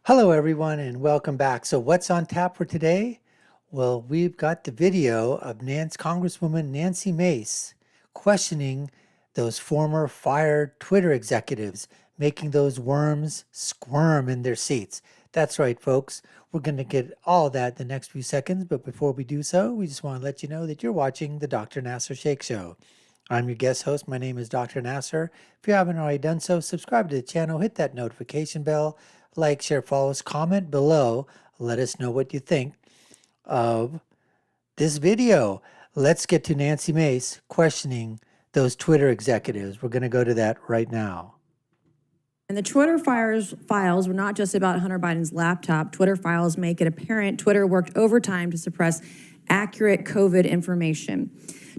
Hello, everyone, and welcome back. So what's on tap for today? Well, we've got the video of Congresswoman Nancy Mace questioning those former fired Twitter executives, making those worms squirm in their seats. That's right, folks. We're going to get all that in the next few seconds, but before we do so, we just want to let you know that you're watching the Dr. Nasir Shaikh Show. I'm your guest host. My name is Dr. Nasir. If you haven't already done so, subscribe to the channel, hit that notification bell, like, share, follow us, comment below. Let us know what you think of this video. Let's get to Nancy Mace questioning those Twitter executives. We're going to go to that right now. And the Twitter files were not just about Hunter Biden's laptop. Twitter files make it apparent Twitter worked overtime to suppress accurate COVID information.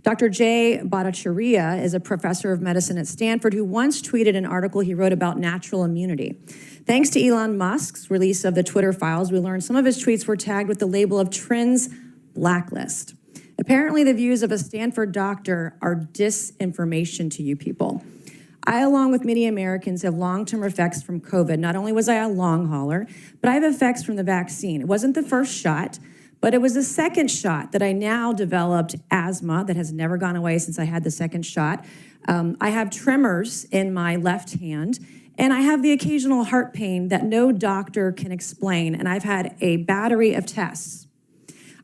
Dr. Jay Bhattacharya is a professor of medicine at Stanford who once tweeted an article he wrote about natural immunity. Thanks to Elon Musk's release of the Twitter files, we learned some of his tweets were tagged with the label of Trends Blacklist. Apparently, the views of a Stanford doctor are disinformation to you people. I, along with many Americans, have long-term effects from COVID. Not only was I a long hauler, but I have effects from the vaccine. It wasn't the first shot, but it was the second shot that I now developed asthma that has never gone away since I had the second shot. I have tremors in my left hand, and I have the occasional heart pain that no doctor can explain, and I've had a battery of tests.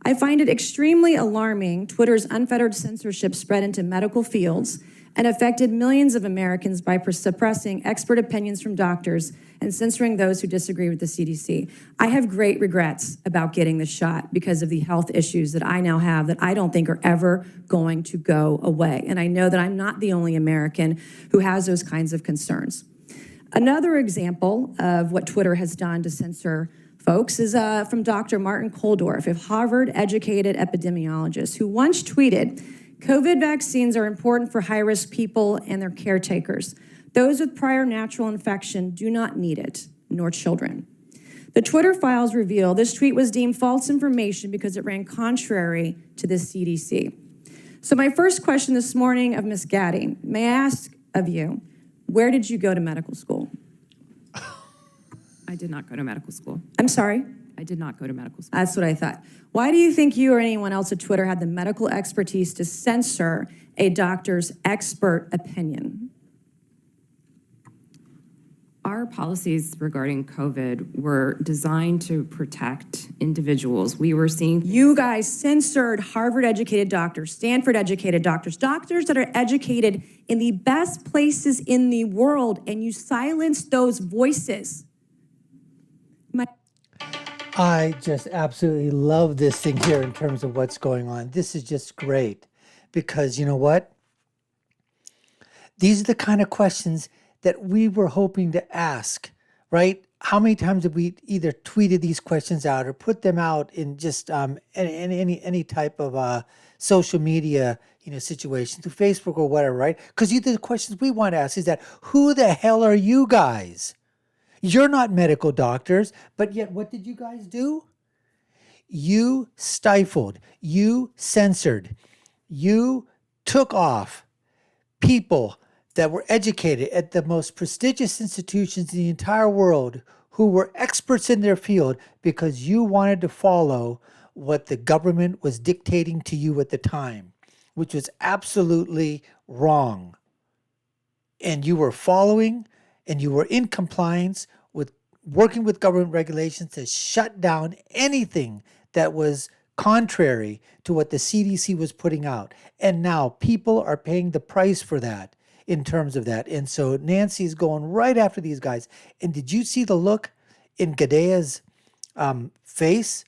I find it extremely alarming Twitter's unfettered censorship spread into medical fields and affected millions of Americans by suppressing expert opinions from doctors and censoring those who disagree with the CDC. I have great regrets about getting the shot because of the health issues that I now have that I don't think are ever going to go away. And I know that I'm not the only American who has those kinds of concerns. Another example of what Twitter has done to censor folks is from Dr. Martin Kulldorff, a Harvard-educated epidemiologist who once tweeted, "COVID vaccines are important for high-risk people and their caretakers. Those with prior natural infection do not need it, nor children." The Twitter files reveal this tweet was deemed false information because it ran contrary to the CDC. So my first question this morning of Ms. Gadde, may I ask of you, where did you go to medical school? I did not go to medical school. I'm sorry? I did not go to medical school. That's what I thought. Why do you think you or anyone else at Twitter had the medical expertise to censor a doctor's expert opinion? Our policies regarding COVID were designed to protect individuals. We were seeing... You guys censored Harvard-educated doctors, Stanford-educated doctors, doctors that are educated in the best places in the world, and you silenced those voices. I just absolutely love this thing here in terms of what's going on. This is just great because you know what? These are the kind of questions that we were hoping to ask, right? How many times have we either tweeted these questions out or put them out in just any type of social media, situation through Facebook or whatever, right? Because the questions we want to ask is that who the hell are you guys? You're not medical doctors, but yet what did you guys do? You stifled, you censored, you took off people that were educated at the most prestigious institutions in the entire world who were experts in their field because you wanted to follow what the government was dictating to you at the time, which was absolutely wrong. And you were following and you were in compliance with working with government regulations to shut down anything that was contrary to what the CDC was putting out. And now people are paying the price for that in terms of that. And so Nancy's going right after these guys. And did you see the look in Gadde's face?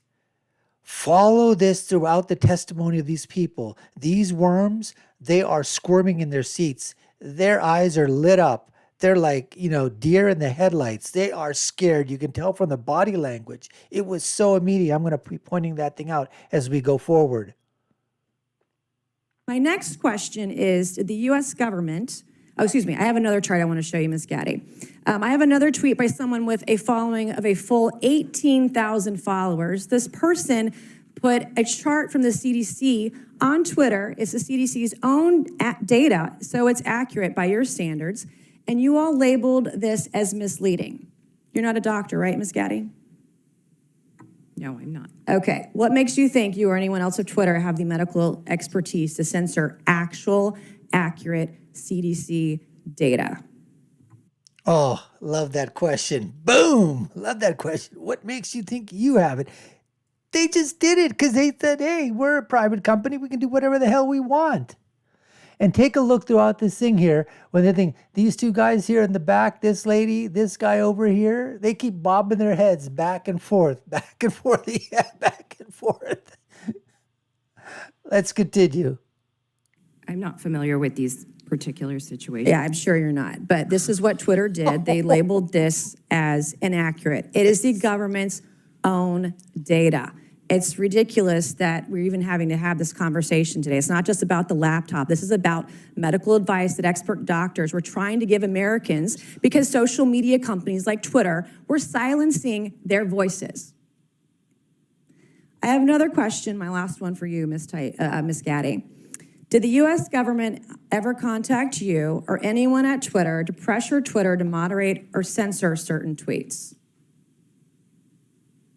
Follow this throughout the testimony of these people. These worms, they are squirming in their seats. Their eyes are lit up. They're like, deer in the headlights. They are scared. You can tell from the body language. It was so immediate. I'm going to be pointing that thing out as we go forward. My next question is, did the U.S. government, I have another chart I want to show you, Ms. Gadde. I have another tweet by someone with a following of a full 18,000 followers. This person put a chart from the CDC on Twitter. It's the CDC's own data, so it's accurate by your standards. And you all labeled this as misleading. You're not a doctor, right, Ms. Gadde? No, I'm not. Okay. What makes you think you or anyone else at Twitter have the medical expertise to censor actual, accurate CDC data? Oh, love that question. Boom. Love that question. What makes you think you have it? They just did it because they said, hey, we're a private company. We can do whatever the hell we want. And take a look throughout this thing here when they think these two guys here in the back, this lady, this guy over here, they keep bobbing their heads back and forth, yeah, back and forth. Let's continue. I'm not familiar with these particular situations. Yeah, I'm sure you're not. But this is what Twitter did. They labeled this as inaccurate. It is the government's own data. It's ridiculous that we're even having to have this conversation today. It's not just about the laptop. This is about medical advice that expert doctors were trying to give Americans because social media companies like Twitter were silencing their voices. I have another question, my last one for you, Ms. Gadde. Did the U.S. government ever contact you or anyone at Twitter to pressure Twitter to moderate or censor certain tweets?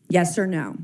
Yes or no?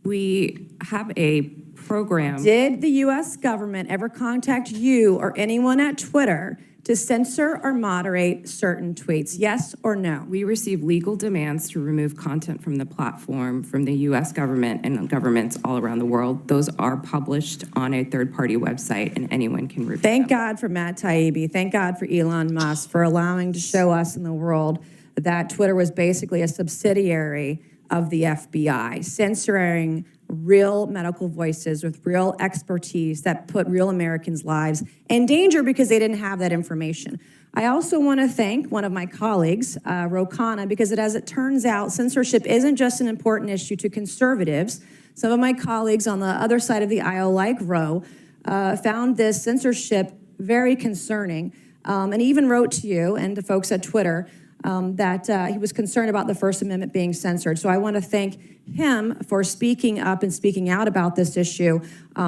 We have a program. Did the U.S. government ever contact you or anyone at Twitter to censor or moderate certain tweets? Yes or no? We receive legal demands to remove content from the platform from the U.S. government and governments all around the world. Those are published on a third-party website, and anyone can review Thank them. God for Matt Taibbi. Thank God for Elon Musk for allowing to show us in the world that Twitter was basically a subsidiary of the FBI, censoring real medical voices with real expertise that put real Americans' lives in danger because they didn't have that information. I also want to thank one of my colleagues, Rokana, because as it turns out, censorship isn't just an important issue to conservatives. Some of my colleagues on the other side of the aisle, like Ro, found this censorship very concerning, and even wrote to you and to folks at Twitter that he was concerned about the First Amendment being censored. So I want to thank him for speaking up and speaking out about this issue,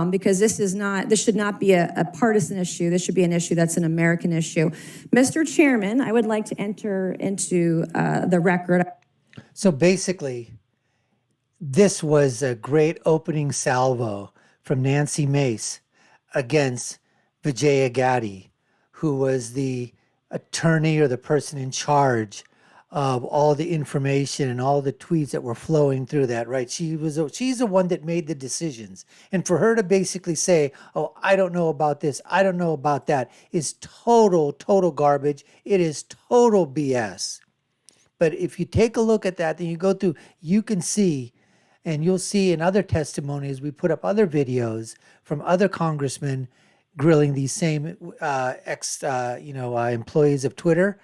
because this should not be a partisan issue. This should be an issue that's an American issue. Mr. Chairman, I would like to enter into the record. So basically, this was a great opening salvo from Nancy Mace against Vijaya Gadde, who was the attorney or the person in charge of all the information and all the tweets that were flowing through that, right? She's the one that made the decisions. And for her to basically say, oh, I don't know about this, I don't know about that, is total garbage. It is total BS. But if you take a look at that, then you go through, you can see, and you'll see in other testimonies, we put up other videos from other congressmen grilling these same employees of Twitter.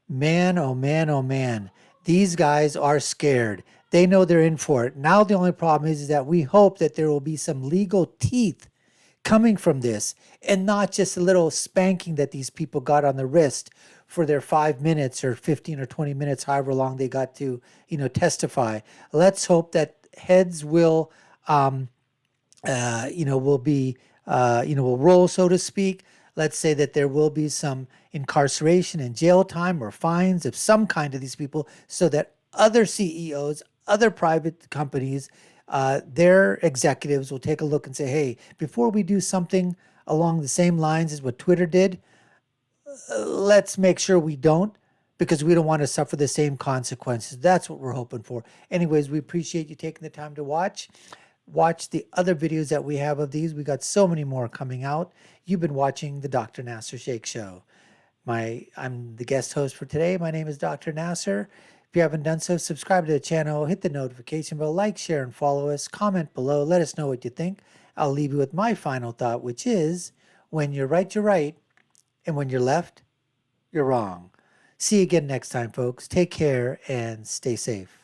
Man, oh man, oh man. These guys are scared. They know they're in for it. Now the only problem is that we hope that there will be some legal teeth coming from this and not just a little spanking that these people got on the wrist for their 5 minutes or 15 or 20 minutes, however long they got to, testify. Let's hope that heads will will roll, so to speak. Let's say that there will be some incarceration and jail time or fines of some kind to these people so that other CEOs, other private companies, their executives will take a look and say, hey, before we do something along the same lines as what Twitter did, let's make sure we don't, because we don't want to suffer the same consequences. That's what we're hoping for. Anyways, we appreciate you taking the time to watch. Watch the other videos that we have of these. We got so many more coming out. You've been watching the Dr. Nasir Shaikh Show. I'm the guest host for today. My name is Dr. Nasir. If you haven't done so, subscribe to the channel, hit the notification bell, like, share, and follow us. Comment below. Let us know what you think. I'll leave you with my final thought, which is, when you're right, you're right. And when you're left, you're wrong. See you again next time, folks. Take care and stay safe.